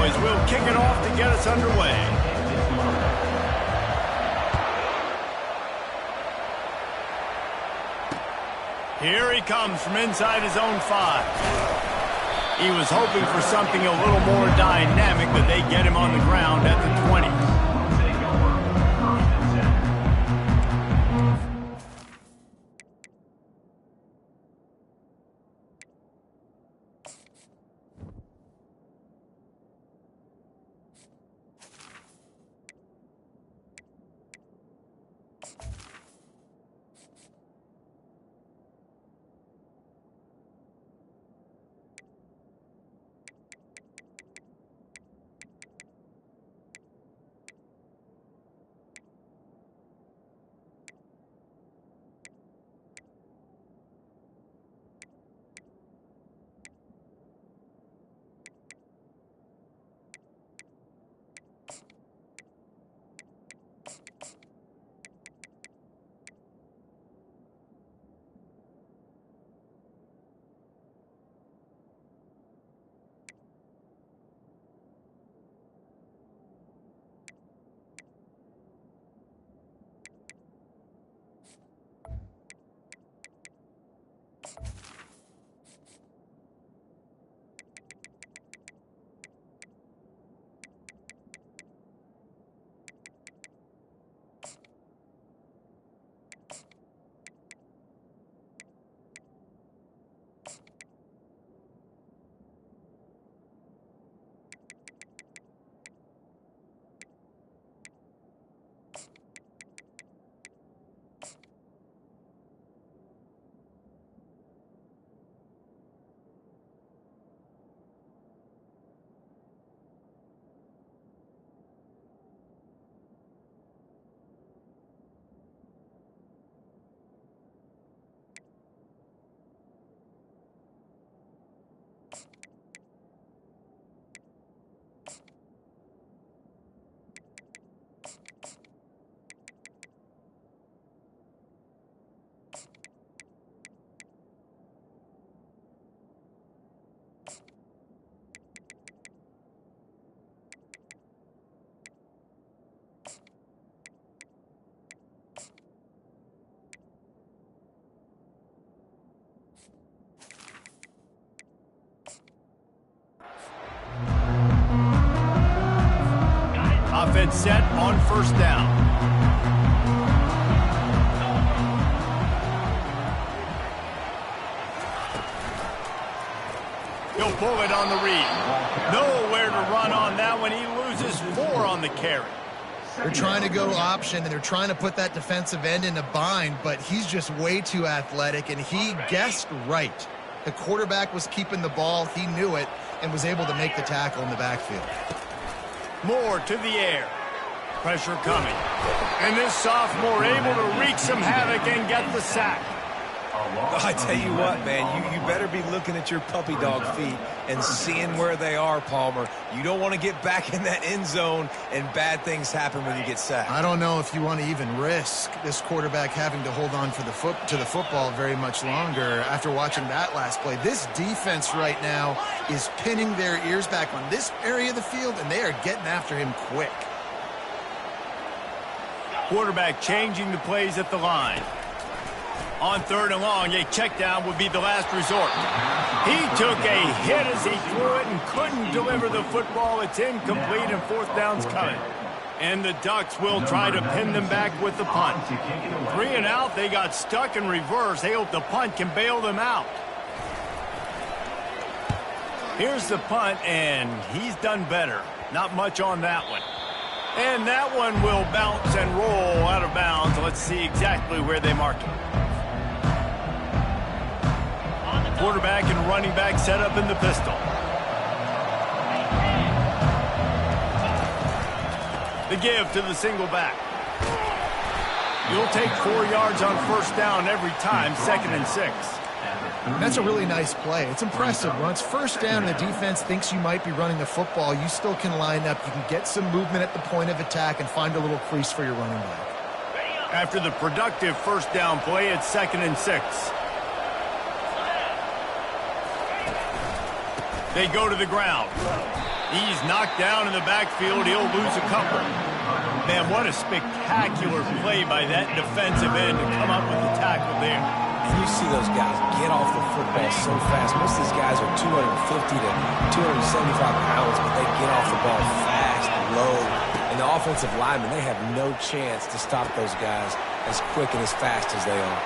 as we'll kick it off to get us underway. Here he comes from inside his own 5. He was hoping for something a little more dynamic, but they get him on the ground at the 20. Offense set on first down. He'll pull it on the read. Nowhere to run on that one. He loses 4 on the carry. They're trying to go option, and they're trying to put that defensive end in a bind, but he's just way too athletic, and he guessed right. The quarterback was keeping the ball. He knew it and was able to make the tackle in the backfield. Moore to the air. Pressure coming. And this sophomore able to wreak some havoc and get the sack. I tell you what, man, you better be looking at your puppy dog feet and seeing where they are, Palmer. You don't want to get back in that end zone and bad things happen when you get sacked. I don't know if you want to even risk this quarterback having to hold on for the football very much longer after watching that last play. This defense right now is pinning their ears back on this area of the field, and they are getting after him quick. Quarterback changing the plays at the line. On 3rd and long, a check down would be the last resort. He took a hit as he threw it and couldn't deliver the football. It's incomplete and 4th down's coming. And the Ducks will try to pin them back with the punt. 3 and out, they got stuck in reverse. They hope the punt can bail them out. Here's the punt, and he's done better. Not much on that one. And that one will bounce and roll out of bounds. Let's see exactly where they mark it. Quarterback and running back set up in the pistol. The give to the single back. You'll take 4 yards on first down every time, 2nd and 6. That's a really nice play. It's impressive. When it's first down and the defense thinks you might be running the football, you still can line up. You can get some movement at the point of attack and find a little crease for your running back. After the productive first down play, it's 2nd and 6. They go to the ground. He's knocked down in the backfield. He'll lose a couple. Man, what a spectacular play by that defensive end to come up with the tackle there. And you see those guys get off the football so fast. Most of these guys are 250 to 275 pounds, but they get off the ball fast, low. And the offensive linemen, they have no chance to stop those guys as quick and as fast as they are.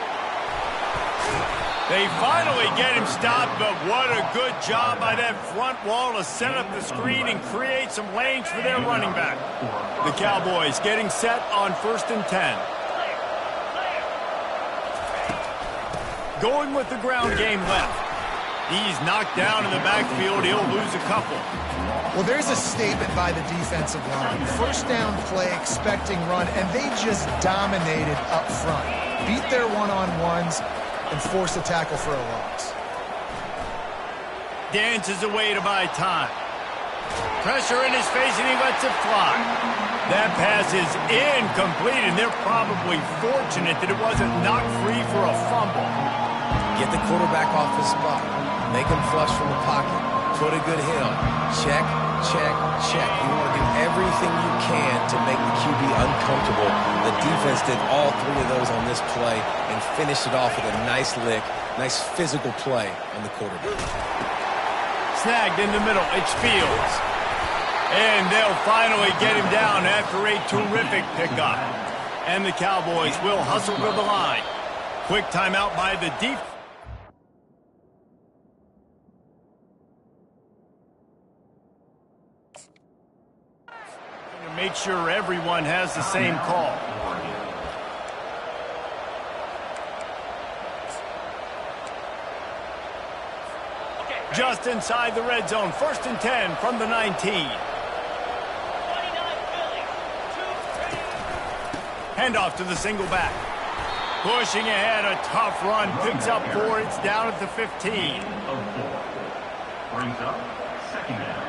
They finally get him stopped, but what a good job by that front wall to set up the screen and create some lanes for their running back. The Cowboys getting set on 1st and 10. Going with the ground game left. He's knocked down in the backfield. He'll lose a couple. Well, there's a statement by the defensive line. First down play, expecting run, and they just dominated up front. Beat their one-on-ones and force a tackle for a loss. Dances away to buy time. Pressure in his face, and he lets it fly. That pass is incomplete, and they're probably fortunate that it wasn't knocked free for a fumble. Get the quarterback off his spot. Make him flush from the pocket. Put a good hit on. Check, check, check. You want to do everything you can to make the QB uncomfortable. The defense did all three of those on this play and finished it off with a nice lick, nice physical play on the quarterback. Snagged in the middle. It's Fields. And they'll finally get him down after a terrific pickup. And the Cowboys will hustle to the line. Quick timeout by the defense. To make sure everyone has the same call. Just inside the red zone. 1st and 10 from the 19. Handoff to the single back. Pushing ahead, a tough run. Picks up 4. It's down at the 15. Brings up 2nd down.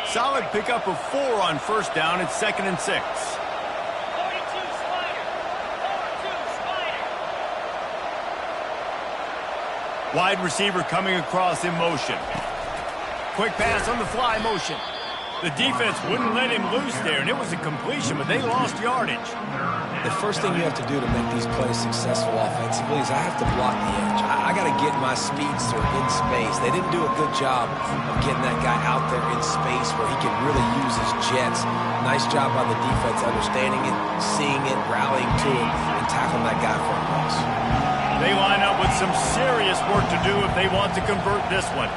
Solid pickup of 4 on 1st down. It's 2nd and 6. Wide receiver coming across in motion. Quick pass on the fly motion. The defense wouldn't let him loose there, and it was a completion, but they lost yardage. The first thing you have to do to make these plays successful offensively is I have to block the edge. I got to get my speedster in space. They didn't do a good job of getting that guy out there in space where he can really use his jets. Nice job by the defense understanding it, seeing it, rallying to it, and tackling that guy for a loss. They line up with some serious work to do if they want to convert this one.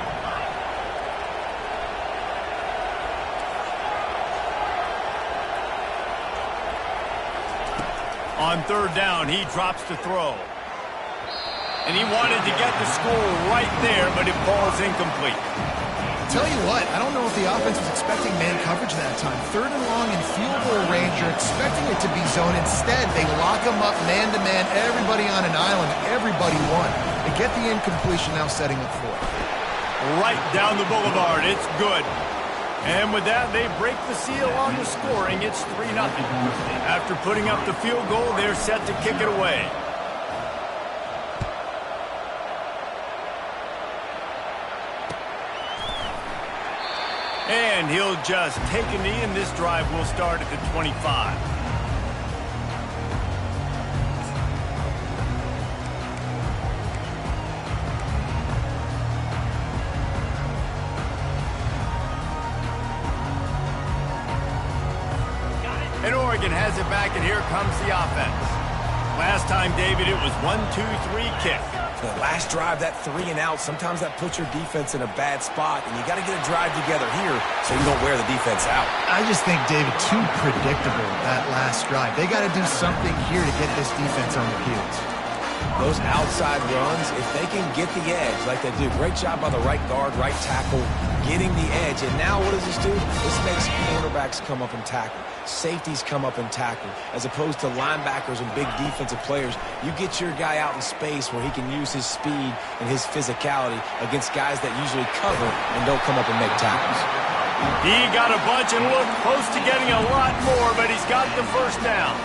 On 3rd down, he drops to throw. And he wanted to get the score right there, but it falls incomplete. Tell you what, I don't know if the offense was expecting man coverage that time. 3rd and long in field goal range, you're expecting it to be zone. Instead, they lock them up man-to-man, everybody on an island, everybody won. They get the incompletion, now setting up 4. Right down the boulevard, it's good. And with that, they break the seal on the scoring. It's 3-0. After putting up the field goal, they're set to kick it away. And he'll just take a knee, and this drive will start at the 25. And Oregon has it back, and here comes the offense. Last time, David, it was 1-2-3 kick. The last drive, that 3 and out, sometimes that puts your defense in a bad spot, and you got to get a drive together here so you don't wear the defense out. I just think, David, too predictable, that last drive. They got to do something here to get this defense on their heels. Those outside runs, if they can get the edge like they do, great job by the right guard, right tackle, getting the edge. And now what does this do? This makes cornerbacks come up and tackle. Safeties come up and tackle. As opposed to linebackers and big defensive players, you get your guy out in space where he can use his speed and his physicality against guys that usually cover and don't come up and make tackles. He got a bunch and looked close to getting a lot more, but he's got the first down.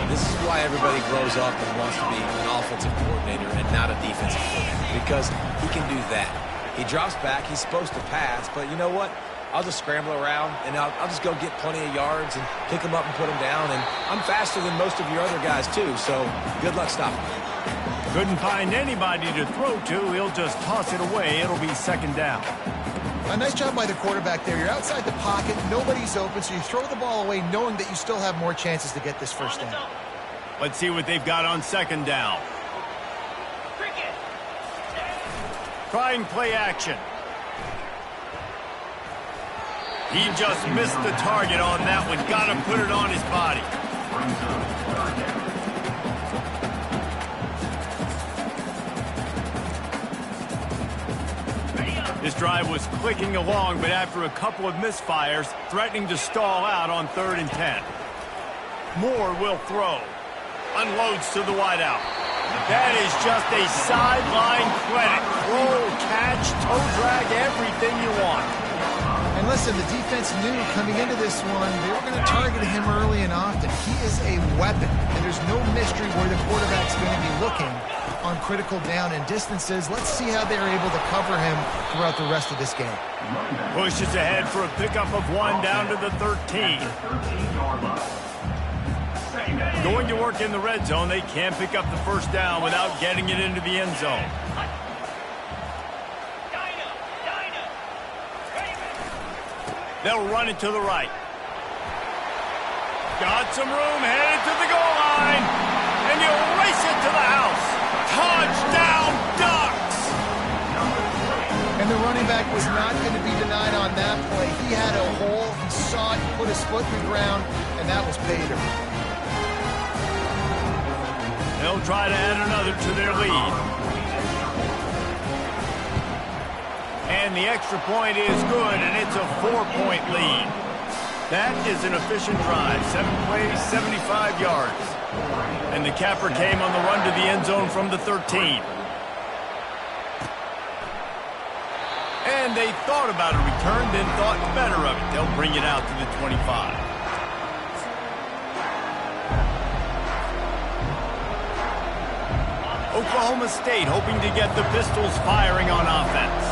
This is why everybody grows up and wants to be an offensive coordinator and not a defensive coordinator, because he can do that. He drops back. He's supposed to pass, but you know what? I'll just scramble around, and I'll just go get plenty of yards and pick them up and put them down, and I'm faster than most of your other guys, too, so good luck stopping me. Couldn't find anybody to throw to. He'll just toss it away. It'll be second down. A nice job by the quarterback there. You're outside the pocket. Nobody's open, so you throw the ball away knowing that you still have more chances to get this first down. Let's see what they've got on second down. Trying play action. He just missed the target on that one. Got to put it on his body. This drive was clicking along, but after a couple of misfires, threatening to stall out on 3rd and 10. Moore will throw. Unloads to the wideout. That is just a sideline credit. Roll, catch, toe drag, everything you want. And listen, the defense knew coming into this one, they were going to target him early and often. He is a weapon, and there's no mystery where the quarterback's going to be looking on critical down and distances. Let's see how they're able to cover him throughout the rest of this game. Pushes ahead for a pickup of 1 down to the 13. Going to work in the red zone, they can't pick up the first down without getting it into the end zone. They'll run it to the right. Got some room, headed to the goal line. And you'll race it to the house. Touchdown, Ducks! And the running back was not going to be denied on that play. He had a hole, he saw it, put his foot in the ground, and that was Bader. They'll try to add another to their lead. And the extra point is good, and it's a 4-point lead. That is an efficient drive. 7 plays, 75 yards. And the capper came on the run to the end zone from the 13. And they thought about a return, then thought better of it. They'll bring it out to the 25. Oklahoma State hoping to get the Pistols firing on offense.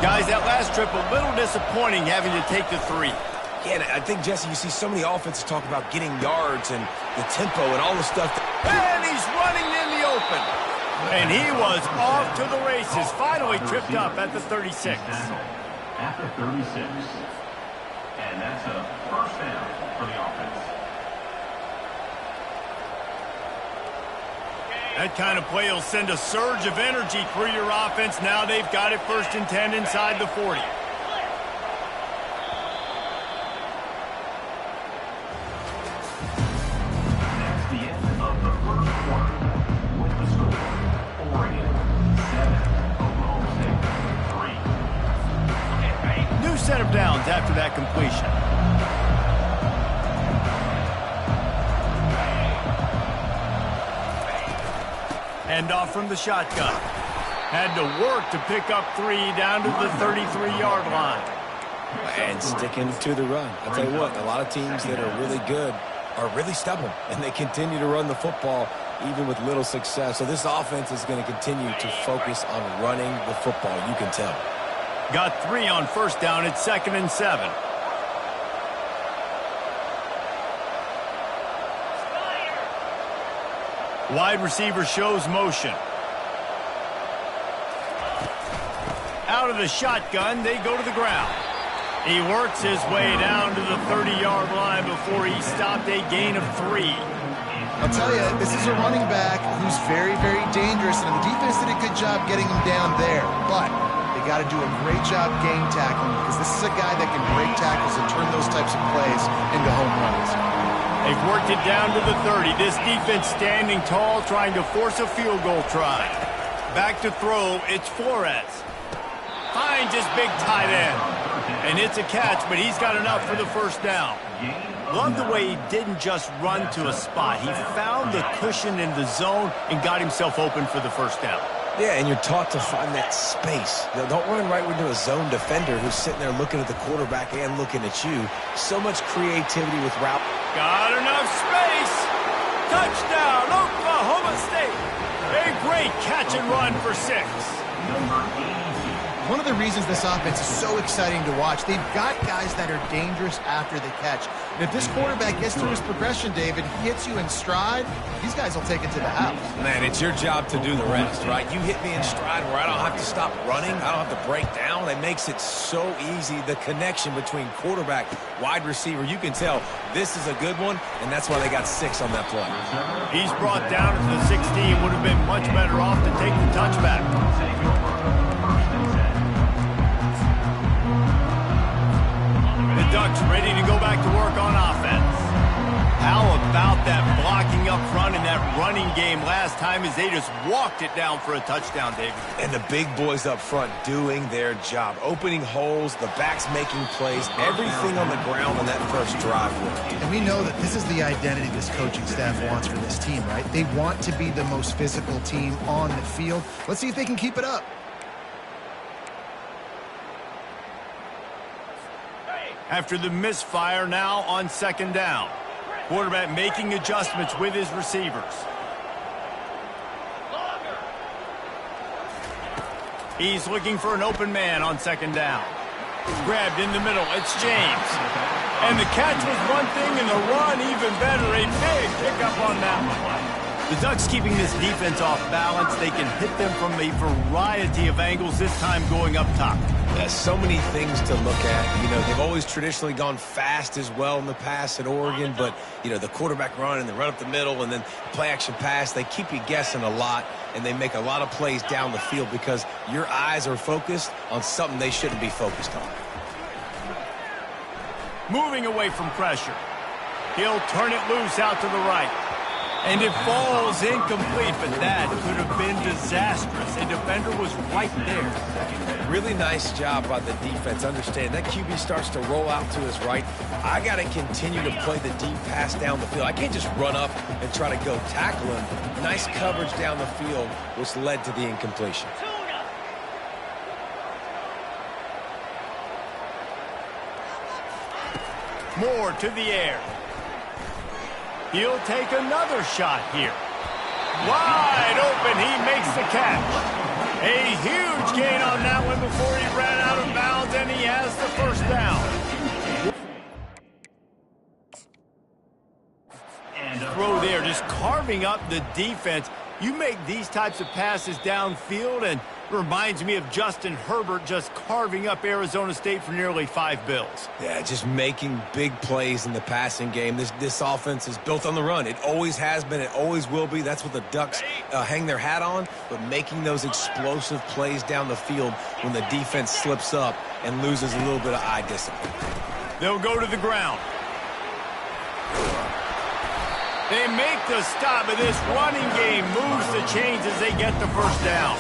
Guys, that last trip a little disappointing having to take the 3. Yeah, I think, Jesse, you see so many offenses talk about getting yards and the tempo and all the stuff. And he's running in the open. And he was off to the races. Finally tripped up at the 36. At the 36. And that's a first down for the offense. That kind of play will send a surge of energy through your offense. Now they've got it 1st and 10 inside the 40. That's the end of the first quarter. With the score, Oregon 7, Oklahoma State 3. New set of downs after that completion. Hand off from the shotgun. Had to work to pick up 3 down to the 33-yard line. And sticking to the run. I'll tell you what, a lot of teams that are really good are really stubborn, and they continue to run the football even with little success. So this offense is going to continue to focus on running the football, you can tell. Got 3 on first down at 2nd and 7. Wide receiver shows motion. Out of the shotgun, they go to the ground. He works his way down to the 30-yard line before he stopped a gain of 3. I'll tell you, this is a running back who's very, very dangerous, and the defense did a good job getting him down there. But they got to do a great job game tackling, because this is a guy that can break tackles and turn those types of plays into home runs. They've worked it down to the 30. This defense standing tall, trying to force a field goal try. Back to throw, it's Flores. Finds his big tight end. And it's a catch, but he's got enough for the first down. Love the way he didn't just run to a spot. He found the cushion in the zone and got himself open for the first down. Yeah, and you're taught to find that space. Don't run right into a zone defender who's sitting there looking at the quarterback and looking at you. So much creativity with route. Got enough space. Touchdown, Oklahoma State. A great catch and run for 6. One of the reasons this offense is so exciting to watch, they've got guys that are dangerous after the catch. And if this quarterback gets through his progression, David, hits you in stride, these guys will take it to the house. Man, it's your job to do the rest, right? You hit me in stride where I don't have to stop running. I don't have to break down. It makes it so easy. The connection between quarterback, wide receiver, you can tell this is a good one, and that's why they got 6 on that play. He's brought down to the 16. Would have been much better off to take the touchback. The Ducks ready to go back to work on offense. How about that blocking up front in that running game last time as they just walked it down for a touchdown, David? And the big boys up front doing their job. Opening holes, the backs making plays, everything on the ground on that first drive worked. And we know that this is the identity this coaching staff wants for this team, right? They want to be the most physical team on the field. Let's see if they can keep it up. After the misfire, now on 2nd down. Quarterback making adjustments with his receivers. He's looking for an open man on 2nd down. Grabbed in the middle. It's James. And the catch was one thing, and the run even better. A big pickup on that one. The Ducks keeping this defense off balance. They can hit them from a variety of angles, this time going up top. There's so many things to look at. You know, they've always traditionally gone fast as well in the past at Oregon, but, you know, the quarterback run and the run up the middle and then play action pass, they keep you guessing a lot, and they make a lot of plays down the field because your eyes are focused on something they shouldn't be focused on. Moving away from pressure. He'll turn it loose out to the right. And it falls incomplete, but that could have been disastrous. A defender was right there. Really nice job by the defense. Understand, that QB starts to roll out to his right. I got to continue to play the deep pass down the field. I can't just run up and try to go tackle him. Nice coverage down the field, which led to the incompletion. Moore to the air. He'll take another shot here. Wide open, he makes the catch. A huge gain on that one before he ran out of bounds, and he has the first down. Throw there, just carving up the defense. You make these types of passes downfield, and it reminds me of Justin Herbert just carving up Arizona State for nearly 5 bills. Yeah, just making big plays in the passing game. This offense is built on the run. It always has been. It always will be. That's what the Ducks hang their hat on. But making those explosive plays down the field when the defense slips up and loses a little bit of eye discipline. They'll go to the ground. They make the stop, but this running game moves the chains as they get the first down.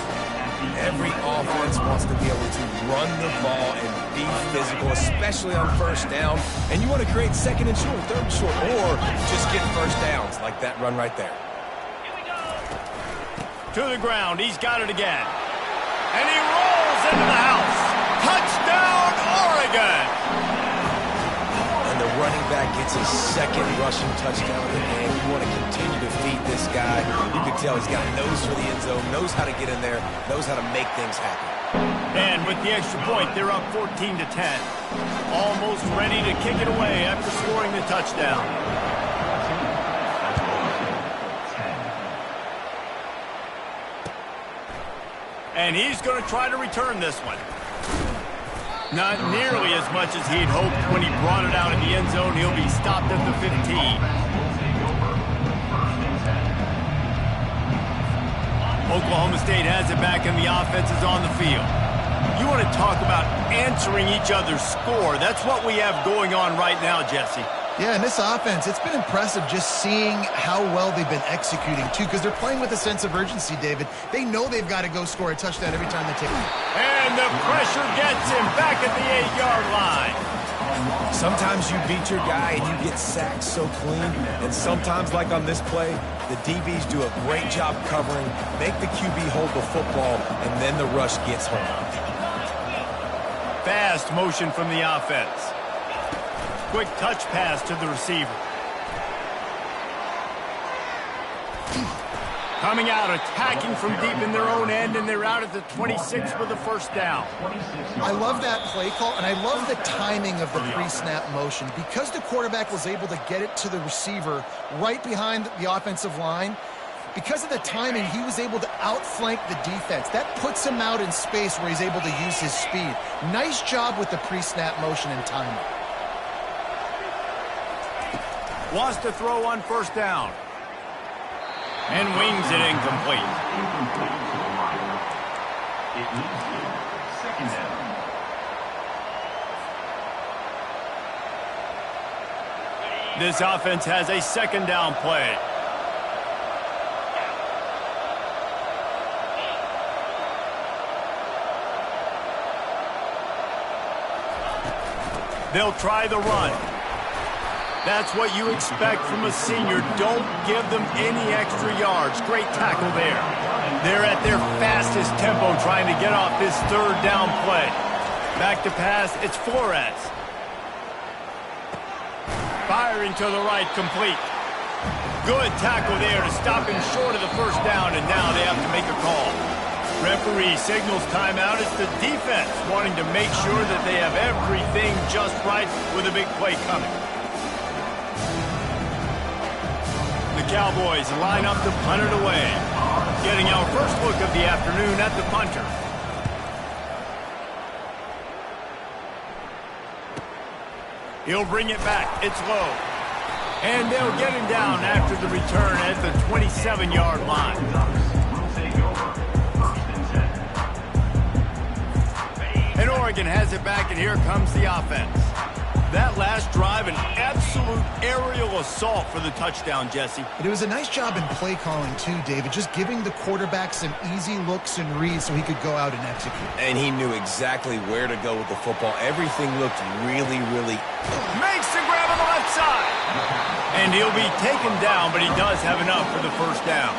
Every offense wants to be able to run the ball and be physical, especially on first down. And you want to create 2nd and short, 3rd and short, or just get first downs like that run right there. To the ground. He's got it again. And he rolls into the house. Touchdown, Oregon! And the running back gets his 2nd rushing touchdown of the game. You want to continue to feed this guy. You can tell he's got a nose for the end zone, knows how to get in there, knows how to make things happen. And with the extra point, they're up 14-10. Almost ready to kick it away after scoring the touchdown. And he's going to try to return this one. Not nearly as much as he'd hoped when he brought it out in the end zone. He'll be stopped at the 15. Oklahoma State has it back and the offense is on the field. You want to talk about answering each other's score. That's what we have going on right now, Jesse. Yeah, and this offense, it's been impressive just seeing how well they've been executing, too, because they're playing with a sense of urgency, David. They know they've got to go score a touchdown every time they take it. And the pressure gets him back at the 8-yard line. Sometimes you beat your guy and you get sacked so clean, and sometimes, like on this play, the DBs do a great job covering, make the QB hold the football, and then the rush gets home. Fast motion from the offense. Quick touch pass to the receiver. Coming out, attacking from deep in their own end, and they're out at the 26 with a first down. I love that play call, and I love the timing of the pre-snap motion. Because the quarterback was able to get it to the receiver right behind the offensive line, because of the timing, he was able to outflank the defense. That puts him out in space where he's able to use his speed. Nice job with the pre-snap motion and timing. Wants to throw on first down. And wings it incomplete. It leads to second down. This offense has a second down play. They'll try the run. That's what you expect from a senior. Don't give them any extra yards. Great tackle there. They're at their fastest tempo trying to get off this third down play. Back to pass, it's Flores. Firing to the right, complete. Good tackle there to stop him short of the first down, and now they have to make a call. Referee signals timeout. It's the defense wanting to make sure that they have everything just right with a big play coming. The Cowboys line up to punt it away. Getting our first look of the afternoon at the punter. He'll bring it back. It's low. And they'll get him down after the return at the 27-yard line. And Oregon has it back, and here comes the offense. That last drive, an absolute aerial assault for the touchdown, Jesse. But it was a nice job in play calling, too, David, just giving the quarterback some easy looks and reads so he could go out and execute. And he knew exactly where to go with the football. Everything looked really, really... Makes the grab on the left side. And he'll be taken down, but he does have enough for the first down.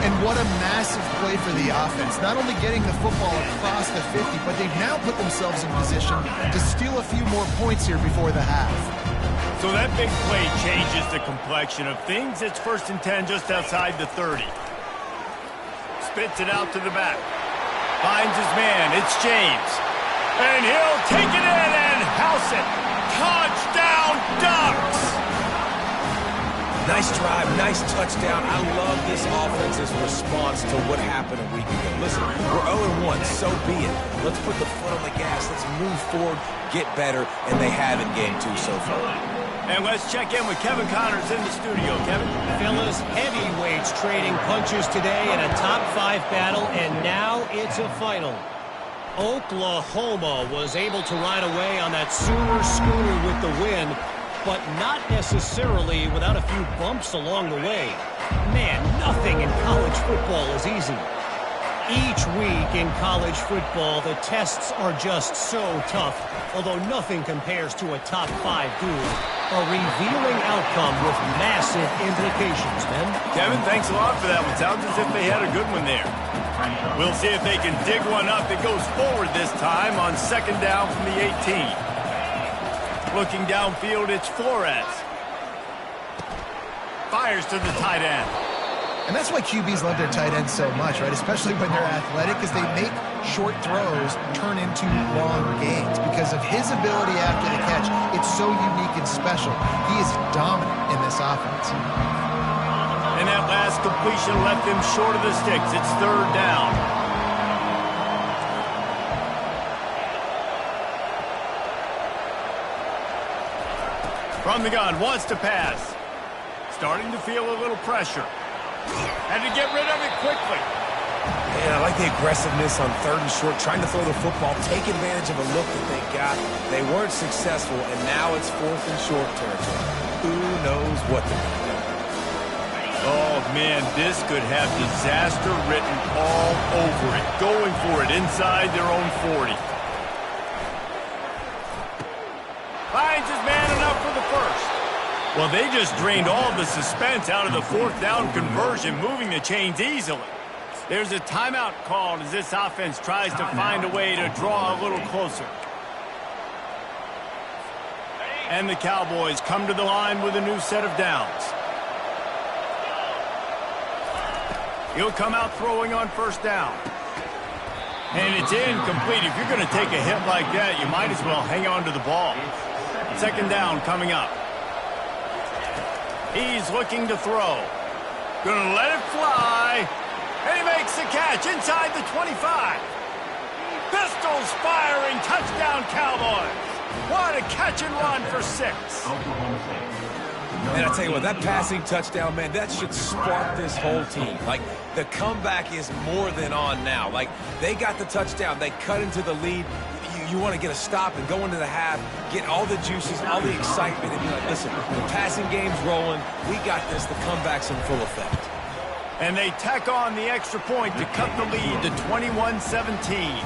And what a massive play for the offense. Not only getting the football across the 50, but they've now put themselves in position to steal a few more points here before the half. So that big play changes the complexion of things. It's 1st and 10 just outside the 30. Spits it out to the back. Finds his man. It's James. And he'll take it in and house it. Touchdown, Ducks! Nice drive, nice touchdown. I love this offense's response to what happened a week ago. Listen, we're 0-1, so be it. Let's put the foot on the gas. Let's move forward, get better, and they have in game 2 so far. And let's check in with Kevin Connors in the studio. Kevin? Fellas, heavyweights trading punches today in a top 5 battle, and now it's a final. Oklahoma was able to ride away on that Sooner schooner with the win, but not necessarily without a few bumps along the way. Man, nothing in college football is easy. Each week in college football, the tests are just so tough, although nothing compares to a top 5 duel. A revealing outcome with massive implications, man. Kevin, thanks a lot for that one. Sounds as if they had a good one there. We'll see if they can dig one up that goes forward this time on 2nd down from the 18. Looking downfield, it's Flores. Fires to the tight end. And that's why QBs love their tight ends so much, right? Especially when they're athletic, because they make short throws turn into long gains. Because of his ability after the catch, it's so unique and special. He is dominant in this offense. And that last completion left him short of the sticks. It's 3rd down. From the gun, wants to pass. Starting to feel a little pressure. And to get rid of it quickly. And I like the aggressiveness on 3rd and short, trying to throw the football, take advantage of a look that they got. They weren't successful, and now it's 4th and short territory. Who knows what they're going to do? Oh, man, this could have disaster written all over it. Going for it inside their own 40. Finds his man enough for the first. Well, they just drained all the suspense out of the 4th down conversion, moving the chains easily. There's a timeout called as this offense tries to find a way to draw a little closer. And the Cowboys come to the line with a new set of downs. He'll come out throwing on 1st down. And it's incomplete. If you're going to take a hit like that, you might as well hang on to the ball. 2nd down coming up. He's looking to throw. Gonna let it fly. And he makes the catch inside the 25. Pistols firing. Touchdown, Cowboys. What a catch and run for 6. And I tell you what, that passing touchdown, man, that should spark this whole team. Like, the comeback is more than on now. Like, they got the touchdown. They cut into the lead. You want to get a stop and go into the half, get all the juices, all the excitement, and be like, listen, the passing game's rolling. We got this. The comeback's in full effect. And they tack on the extra point to cut the lead to 21-17.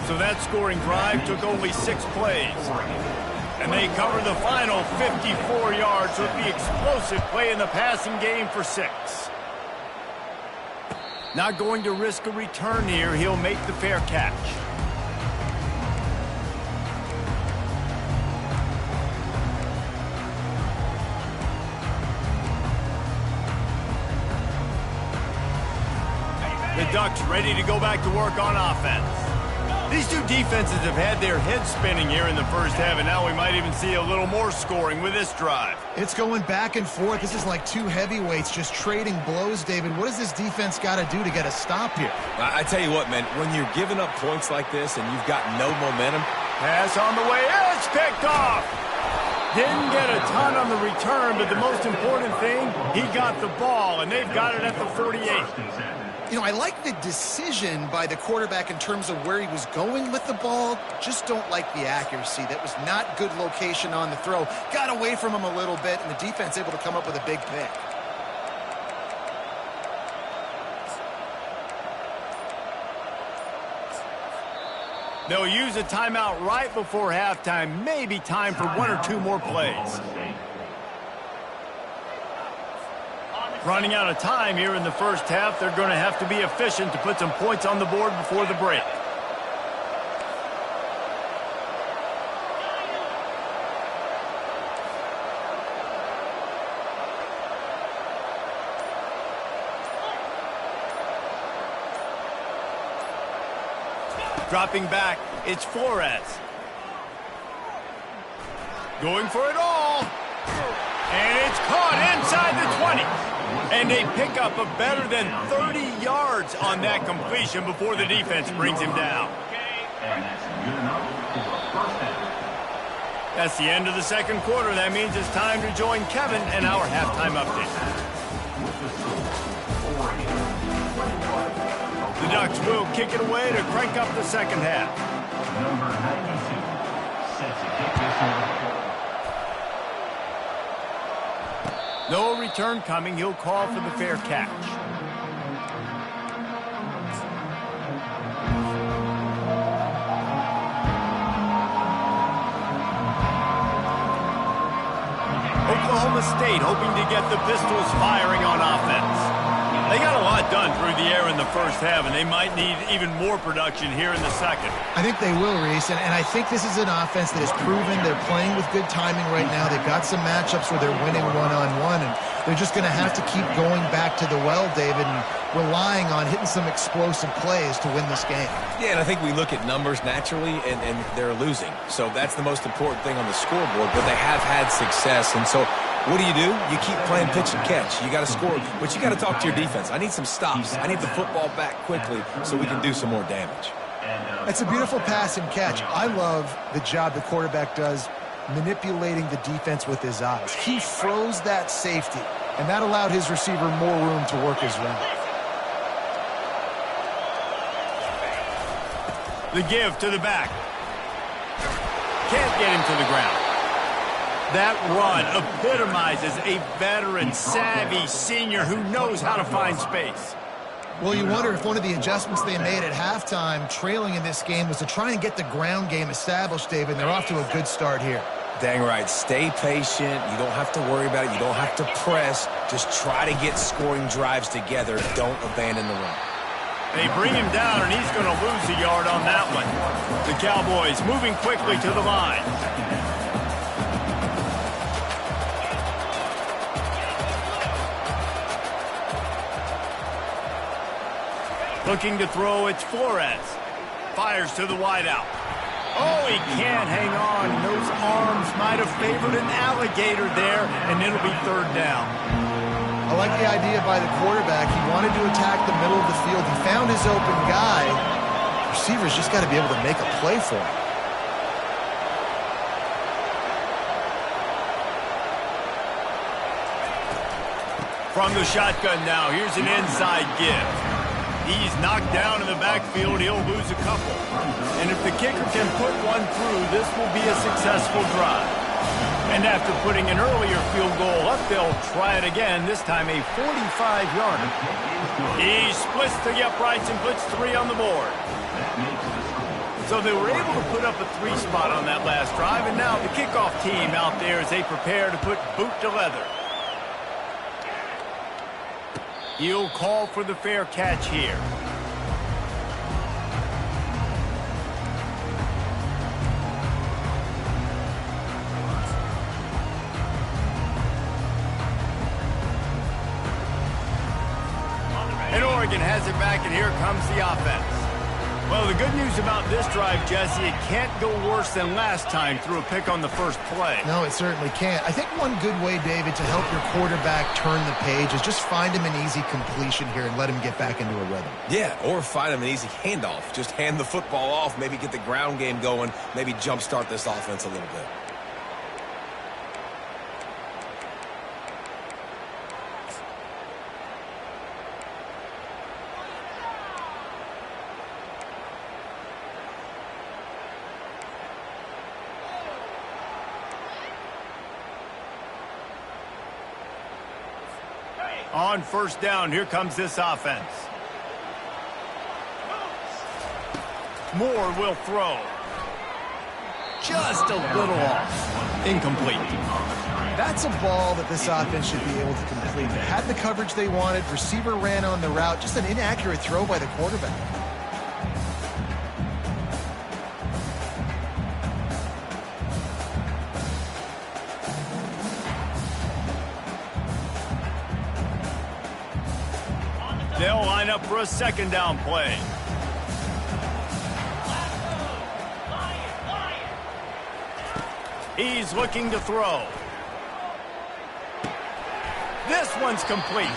So that scoring drive took only 6 plays. And they cover the final 54 yards with the explosive play in the passing game for 6. Not going to risk a return here. He'll make the fair catch. The Ducks ready to go back to work on offense. These two defenses have had their heads spinning here in the 1st half, and now we might even see a little more scoring with this drive. It's going back and forth. This is like 2 heavyweights just trading blows, David. What does this defense got to do to get a stop here? I tell you what, man, when you're giving up points like this and you've got no momentum. Pass on the way. It's picked off. Didn't get a ton on the return, but the most important thing, he got the ball, and they've got it at the 48. You know, I like the decision by the quarterback in terms of where he was going with the ball. Just don't like the accuracy. That was not good location on the throw. Got away from him a little bit, and the defense able to come up with a big pick. They'll use a timeout right before halftime. Maybe time for 1 or 2 more plays. Running out of time here in the 1st half. They're going to have to be efficient to put some points on the board before the break. Dropping back, it's Flores. Going for it all. And it's caught inside the 20. And they pick up a better than 30 yards on that completion before the defense brings him down. That's the end of the 2nd quarter. That means it's time to join Kevin and our halftime update. The Ducks will kick it away to crank up the 2nd half. Number 92 set to kick this one. No return coming. He'll call for the fair catch. Oklahoma State hoping to get the Pistols firing on offense. They got a lot done through the air in the 1st half, and they might need even more production here in the 2nd. I think they will, Reese, and I think this is an offense that has proven they're playing with good timing right now. They've got some matchups where they're winning one-on-one, and they're just going to have to keep going back to the well, David, and relying on hitting some explosive plays to win this game. Yeah, and I think we look at numbers naturally, and they're losing. So that's the most important thing on the scoreboard, but they have had success. And so what do? You keep playing pitch and catch. You got to score, but you got to talk to your defense. I need some stops. I need the football back quickly so we can do some more damage. It's a beautiful pass and catch. I love the job the quarterback does manipulating the defense with his eyes. He froze that safety, and that allowed his receiver more room to work his route. The give to the back. Can't get him to the ground. That run epitomizes a veteran, savvy senior who knows how to find space. Well, you wonder if one of the adjustments they made at halftime, trailing in this game, was to try and get the ground game established, David. They're off to a good start here. Dang right. Stay patient. You don't have to worry about it. You don't have to press. Just try to get scoring drives together. Don't abandon the run. They bring him down, and he's going to lose a yard on that one. The Cowboys moving quickly to the line. Looking to throw, it's Flores. Fires to the wideout. Oh, he can't hang on. Those arms might have favored an alligator there, and it'll be third down. I like the idea by the quarterback. He wanted to attack the middle of the field. He found his open guy. Receivers just got to be able to make a play for him. From the shotgun now, here's an inside give. He's knocked down in the backfield. He'll lose a couple. And if the kicker can put one through, this will be a successful drive. And after putting an earlier field goal up, they'll try it again, this time a 45-yarder. He splits the uprights and puts 3 on the board. So they were able to put up a 3 spot on that last drive, and now the kickoff team out there as they prepare to put boot to leather. He'll call for the fair catch here. And Oregon has it back, and here comes the offense. Well, the good news about this drive, Jesse, it can't go worse than last time through a pick on the first play. No, it certainly can't. I think one good way, David, to help your quarterback turn the page is just find him an easy completion here and let him get back into a rhythm. Yeah, or find him an easy handoff. Just hand the football off, maybe get the ground game going, maybe jumpstart this offense a little bit. On first down, here comes this offense. Moore will throw. Just a little off. Incomplete. That's a ball that this offense should be able to complete. They had the coverage they wanted. Receiver ran on the route. Just an inaccurate throw by the quarterback. They'll line up for a second down play. He's looking to throw. This one's complete.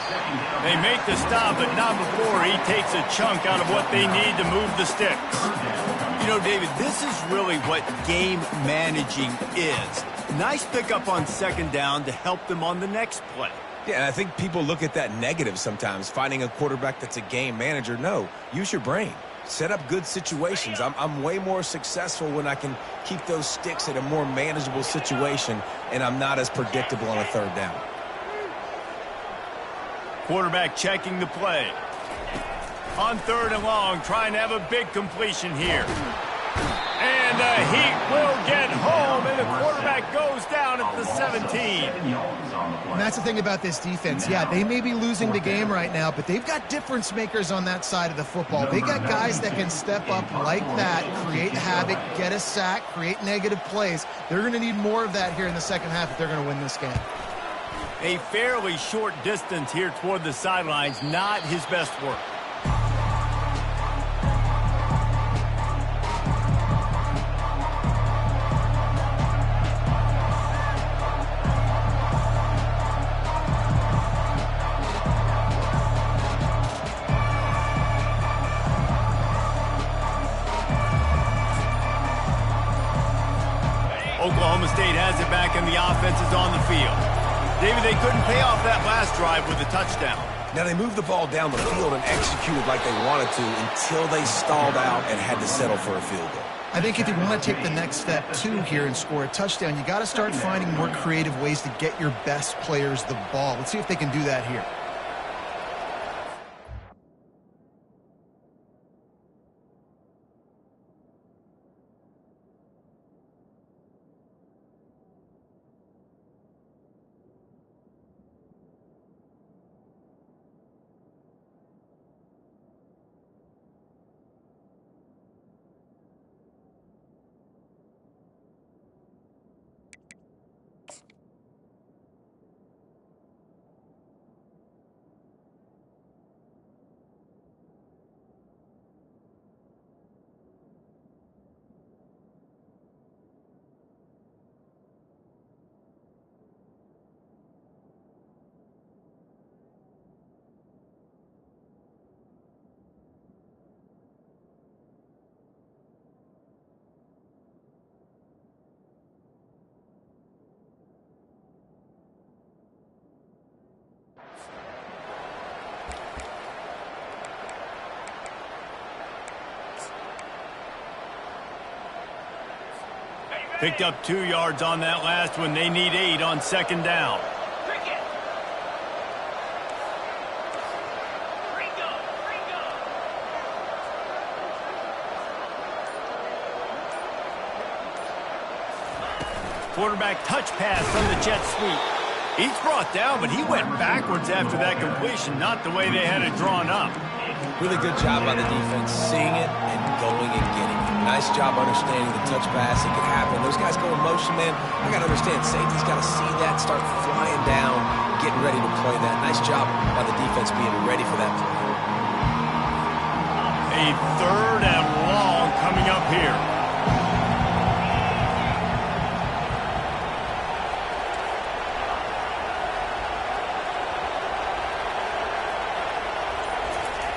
They make the stop, but not before he takes a chunk out of what they need to move the sticks. You know, David, this is really what game managing is. Nice pickup on second down to help them on the next play. Yeah, and I think people look at that negative sometimes, finding a quarterback that's a game manager. No, use your brain. Set up good situations. I'm way more successful when I can keep those sticks at a more manageable situation, and I'm not as predictable on a third down. Quarterback checking the play. On third and long, trying to have a big completion here. And he will get home, and the quarterback goes down at the 17. And that's the thing about this defense. Yeah, they may be losing the game right now, but they've got difference makers on that side of the football. They got guys that can step up like that, create havoc, get a sack, create negative plays. They're going to need more of that here in the second half if they're going to win this game. A fairly short distance here toward the sidelines, not his best work. Oklahoma State has it back, and the offense is on the field. David, they couldn't pay off that last drive with a touchdown. Now, they moved the ball down the field and executed like they wanted to until they stalled out and had to settle for a field goal. I think if you want to take the next step, too, here and score a touchdown, you got to start finding more creative ways to get your best players the ball. Let's see if they can do that here. Picked up 2 yards on that last one. They need 8 on second down. Quarterback touch pass from the jet sweep. He's brought down, but he went backwards after that completion, not the way they had it drawn up. Really good job by the defense, seeing it and going and getting it. Nice job understanding the touch pass. It could happen. Those guys go in motion, man. I got to understand, safety's got to see that, start flying down, getting ready to play that. Nice job by the defense being ready for that play. A 3rd and long coming up here.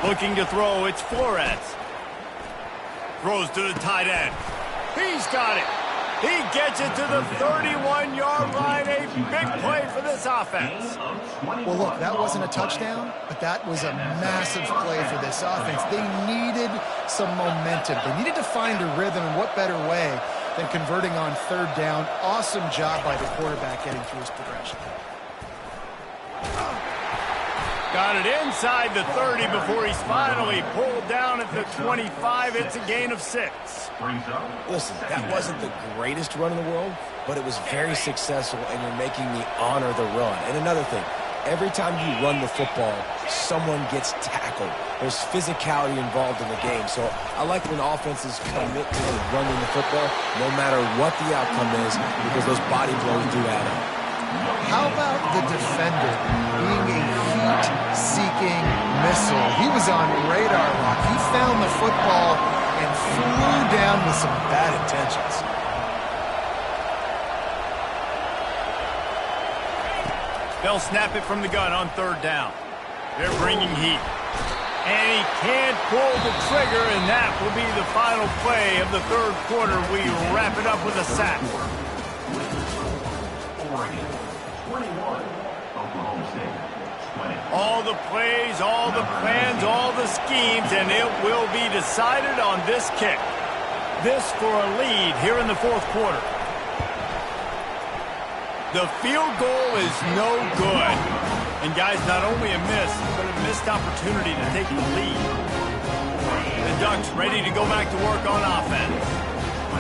Looking to throw, it's Flores. Throws to the tight end. He's got it. He gets it to the 31-yard line. A big play for this offense. Well, look, that wasn't a touchdown, but that was a massive play for this offense. They needed some momentum. They needed to find a rhythm, and what better way than converting on 3rd down. Awesome job by the quarterback getting through his progression. Got it inside the 30 before he's finally pulled down at the 25. It's a gain of 6. Listen, that wasn't the greatest run in the world, but it was very successful, and you're making me honor the run. And another thing, every time you run the football, someone gets tackled. There's physicality involved in the game. So I like when offenses commit to running the football, no matter what the outcome is, because those body blows do add up. How about the defender being a heat-seeking missile? He was on radar lock. He found the football and flew down with some bad intentions. They'll snap it from the gun on 3rd down. They're bringing heat. And he can't pull the trigger, and that will be the final play of the 3rd quarter. We wrap it up with a sack. All the plays, all the plans, all the schemes, and it will be decided on this kick. This for a lead here in the 4th quarter. The field goal is no good. And guys, not only a miss, but a missed opportunity to take the lead. The Ducks ready to go back to work on offense.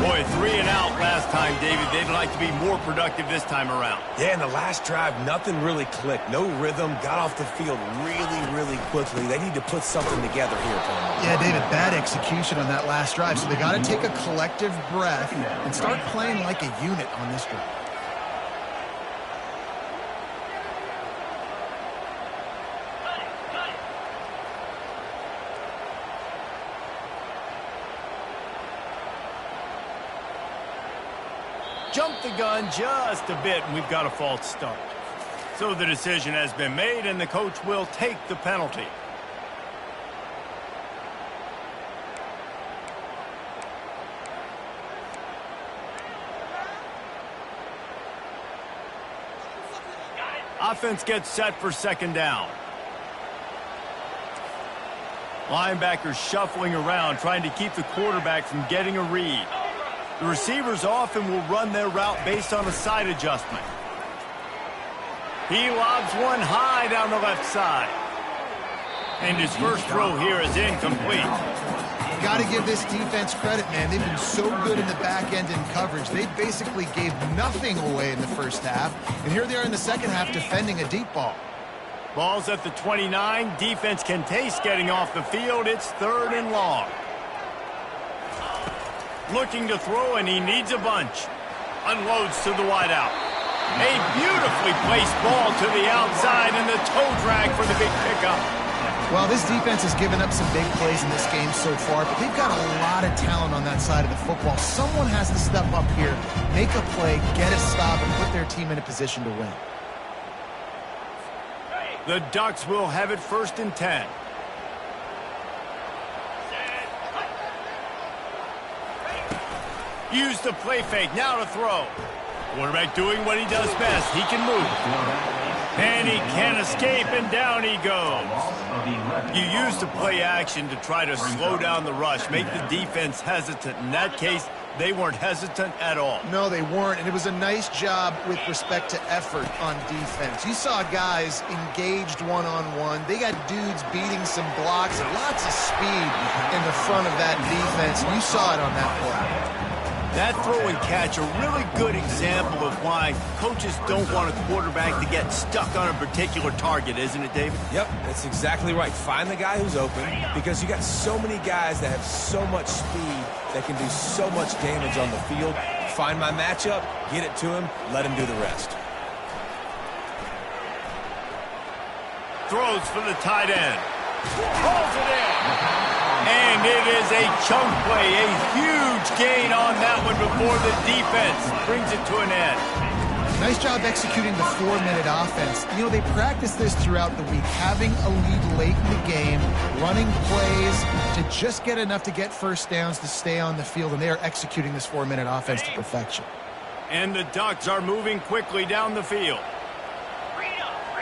Boy, 3 and out last time, David. They'd like to be more productive this time around. Yeah, in the last drive, nothing really clicked. No rhythm, got off the field really quickly. They need to put something together here, Palmer. Yeah, David, bad execution on that last drive. So they got to take a collective breath and start playing like a unit on this drive. Jumped the gun just a bit, and we've got a false start. So the decision has been made, and the coach will take the penalty. offense gets set for second down. Linebackers shuffling around, trying to keep the quarterback from getting a read. The receivers often will run their route based on a side adjustment. He lobs one high down the left side. And his first throw here is incomplete. Got to give this defense credit, man. They've been so good in the back end in coverage. They basically gave nothing away in the first half. And here they are in the second half defending a deep ball. Ball's at the 29. Defense can taste getting off the field. It's 3rd and long. Looking to throw, and he needs a bunch. Unloads to the wideout. A beautifully placed ball to the outside, and the toe drag for the big pickup. Well, this defense has given up some big plays in this game so far, but they've got a lot of talent on that side of the football. Someone has to step up here, make a play, get a stop, and put their team in a position to win. The Ducks will have it 1st and 10. Use the play fake, now to throw. Quarterback doing what he does best. He can move. And he can't escape, and down he goes. You use the play action to try to slow down the rush, make the defense hesitant. In that case, they weren't hesitant at all. No, they weren't, and it was a nice job with respect to effort on defense. You saw guys engaged one-on-one. They got dudes beating some blocks and lots of speed in the front of that defense. You saw it on that play. That throw and catch, a really good example of why coaches don't want a quarterback to get stuck on a particular target, isn't it, David? Yep, that's exactly right. Find the guy who's open, because you got so many guys that have so much speed that can do so much damage on the field. Find my matchup, get it to him, let him do the rest. Throws for the tight end. Pulls it in. And it is a chunk play, a huge gain on that one before the defense brings it to an end. Nice job executing the 4-minute offense. You know, they practice this throughout the week, having a lead late in the game, running plays to just get enough to get first downs to stay on the field, and they are executing this 4-minute offense to perfection. And the Ducks are moving quickly down the field.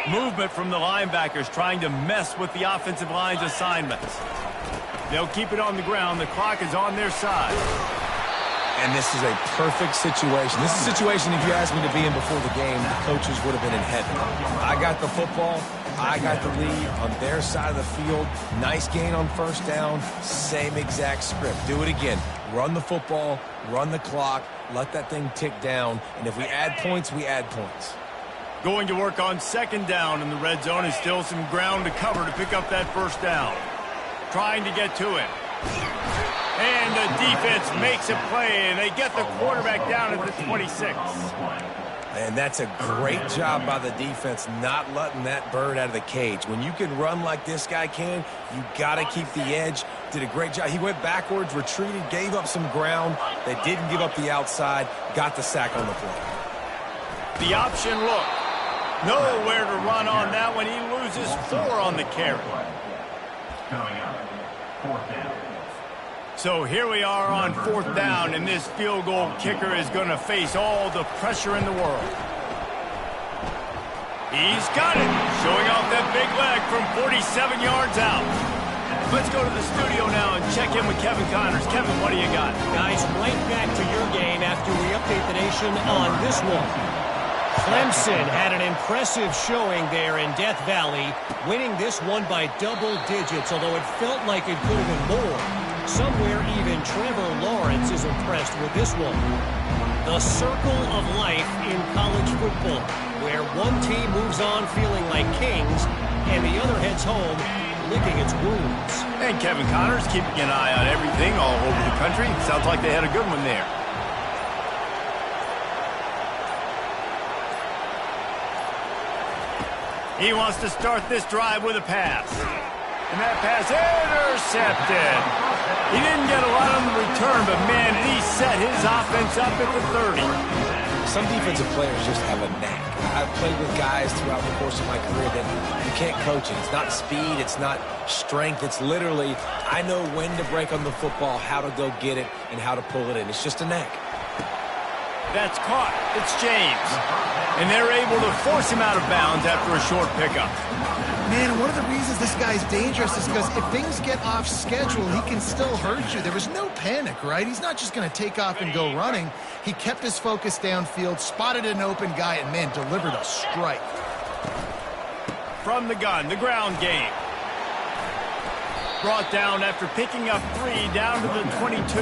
Movement from the linebackers trying to mess with the offensive line's assignments. They'll keep it on the ground. The clock is on their side. And this is a perfect situation. This is a situation, if you asked me to be in before the game, the coaches would have been in heaven. I got the football. I got the lead on their side of the field. Nice gain on first down. Same exact script. Do it again. Run the football, run the clock, let that thing tick down. And if we add points, we add points. Going to work on second down in the red zone, is still some ground to cover to pick up that first down. Trying to get to it. And the defense makes a play, and they get the quarterback down at the 26. And that's a great job by the defense, not letting that bird out of the cage. When you can run like this guy can, you got to keep the edge. Did a great job. He went backwards, retreated, gave up some ground. They didn't give up the outside, got the sack on the play. The option look. Nowhere to run on that one. He loses 4 on the carry. Coming up, 4th down. So here we are on 4th down, and this field goal kicker is going to face all the pressure in the world. He's got it, showing off that big leg from 47 yards out. Let's go to the studio now and check in with Kevin Connors. Kevin, what do you got? Guys, right back to your game after we update the nation on this one. Clemson had an impressive showing there in Death Valley, winning this one by double digits, although it felt like it could have been more. Somewhere even Trevor Lawrence is impressed with this one. The circle of life in college football, where one team moves on feeling like kings, and the other heads home licking its wounds. And Kevin Connors keeping an eye on everything all over the country. Sounds like they had a good one there. He wants to start this drive with a pass. And that pass intercepted. He didn't get a lot on the return, but man, he set his offense up at the 30. Some defensive players just have a knack. I've played with guys throughout the course of my career that you can't coach it. It's not speed, it's not strength. It's literally, I know when to break on the football, how to go get it, and how to pull it in. It's just a knack. That's caught. It's James. And they're able to force him out of bounds after a short pickup. Man, one of the reasons this guy's dangerous is because if things get off schedule, he can still hurt you. There was no panic, right? He's not just going to take off and go running. He kept his focus downfield, spotted an open guy, and, man, delivered a strike. From the gun, the ground game. Brought down after picking up 3 down to the 22.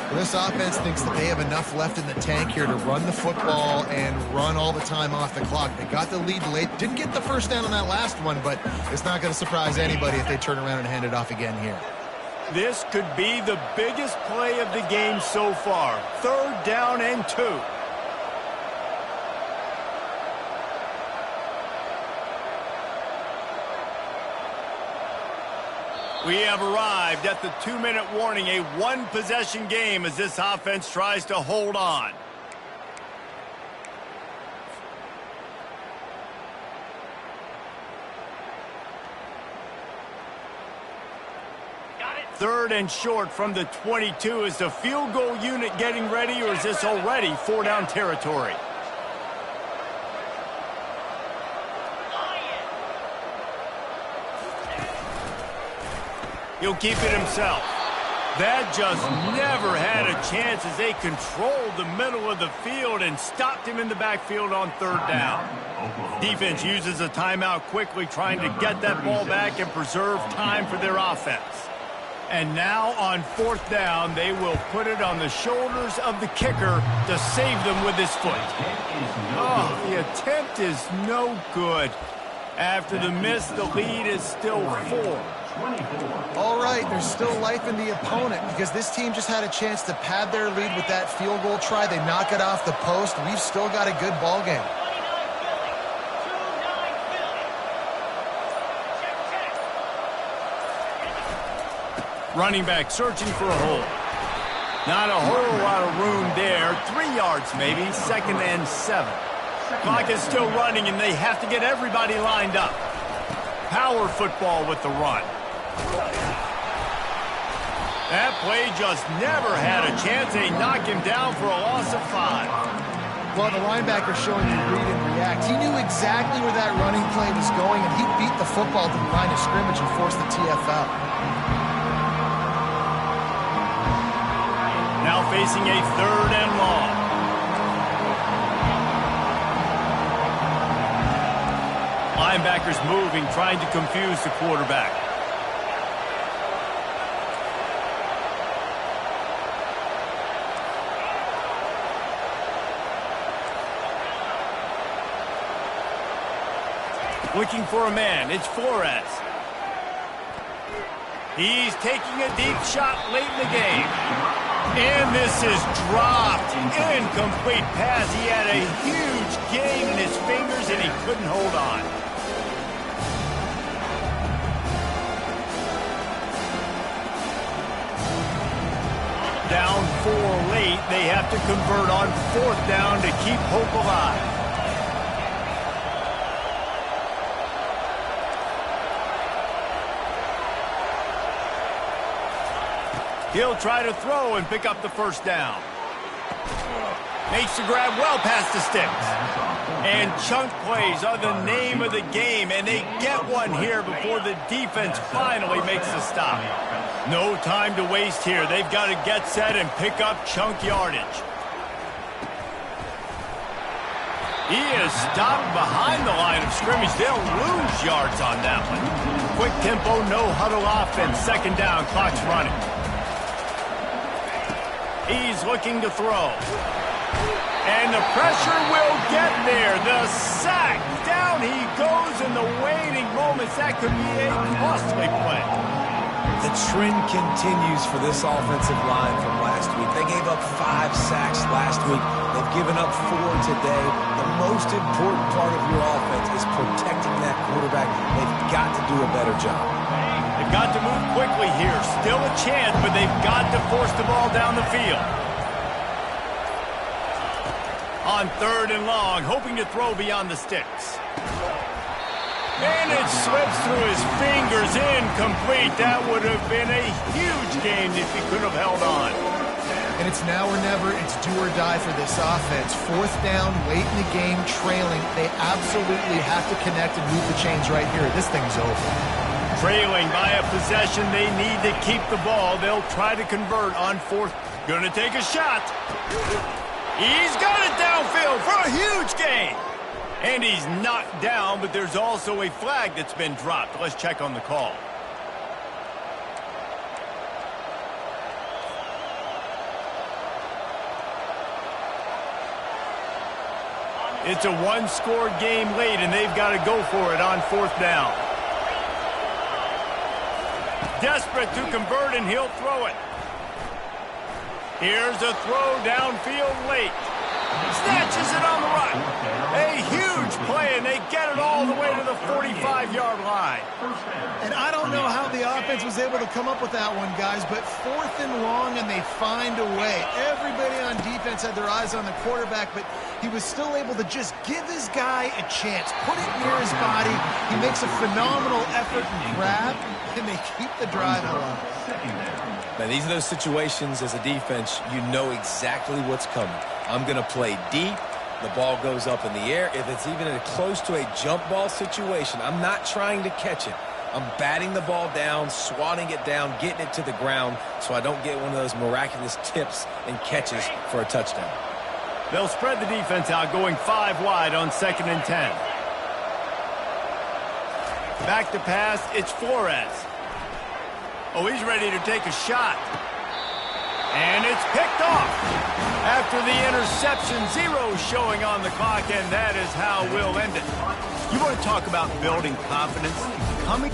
Well, this offense thinks that they have enough left in the tank here to run the football and run all the time off the clock. They got the lead late. Didn't get the first down on that last one, but it's not going to surprise anybody if they turn around and hand it off again here. This could be the biggest play of the game so far. 3rd down and 2. We have arrived at the 2-minute warning, a one-possession game as this offense tries to hold on. Got it. 3rd and short from the 22. Is the field goal unit getting ready, or is this already 4-down territory? He'll keep it himself. That just never had a chance as they controlled the middle of the field and stopped him in the backfield on 3rd down. Defense uses a timeout quickly, trying to get that ball back and preserve time for their offense. And now on 4th down, they will put it on the shoulders of the kicker to save them with his foot. Oh, the attempt is no good. After the miss, the lead is still 4. All right, there's still life in the opponent because this team just had a chance to pad their lead with that field goal try. They knock it off the post. We've still got a good ball game. Running back searching for a hole. Not a whole lot of room there. 3 yards maybe, 2nd and 7. Clock is still running, and they have to get everybody lined up. Power football with the run. That play just never had a chance. They knock him down for a loss of 5. Well, the linebacker showing you read and react. He knew exactly where that running play was going, and he beat the football to the line of scrimmage and forced the TFL. Now facing a 3rd and long. Linebackers moving, trying to confuse the quarterback. Looking for a man. It's Flores. He's taking a deep shot late in the game. And this is dropped. Incomplete pass. He had a huge gain in his fingers, and he couldn't hold on. Down 4 late. They have to convert on 4th down to keep hope alive. He'll try to throw and pick up the 1st down. Makes the grab well past the sticks. And chunk plays are the name of the game, and they get one here before the defense finally makes the stop. No time to waste here. They've got to get set and pick up chunk yardage. He is stopped behind the line of scrimmage. They'll lose yards on that one. Quick tempo, no huddle offense. 2nd down, clock's running. He's looking to throw. And the pressure will get there. The sack. Down he goes in the waiting moments. That could be a costly play. The trend continues for this offensive line from last week. They gave up 5 sacks last week. They've given up 4 today. The most important part of your offense is protecting that quarterback. They've got to do a better job. They've got to move quickly here. Still a chance, but they've got to force the ball down the field. On 3rd and long, hoping to throw beyond the sticks. And it slips through his fingers, incomplete. That would have been a huge gain if he could have held on. And it's now or never. It's do or die for this offense. Fourth down, late in the game, trailing. They absolutely have to connect and move the chains right here. This thing's over. Trailing by a possession, they need to keep the ball. They'll try to convert on fourth. Gonna take a shot. He's got it downfield for a huge gain. And he's knocked down, but there's also a flag that's been dropped. Let's check on the call. It's a one-score game late, and they've got to go for it on fourth down. Desperate to convert, and he'll throw it. Here's a throw downfield late. Snatches it on the run. A huge play, and they get it all the way to the 45-yard line. And I don't know how the offense was able to come up with that one, guys, but fourth and long, and they find a way. Everybody on defense had their eyes on the quarterback, but he was still able to just give his guy a chance, put it near his body. He makes a phenomenal effort and grab, and they keep the drive alive. Man, these are those situations as a defense, you know exactly what's coming. I'm going to play deep. The ball goes up in the air. If it's even close to a jump ball situation, I'm not trying to catch it. I'm batting the ball down, swatting it down, getting it to the ground so I don't get one of those miraculous tips and catches for a touchdown. They'll spread the defense out, going 5 wide on 2nd and 10. Back to pass, it's Flores. Oh, he's ready to take a shot. And it's picked off. After the interception, 0 showing on the clock, and that is how we'll end it. You want to talk about building confidence? Coming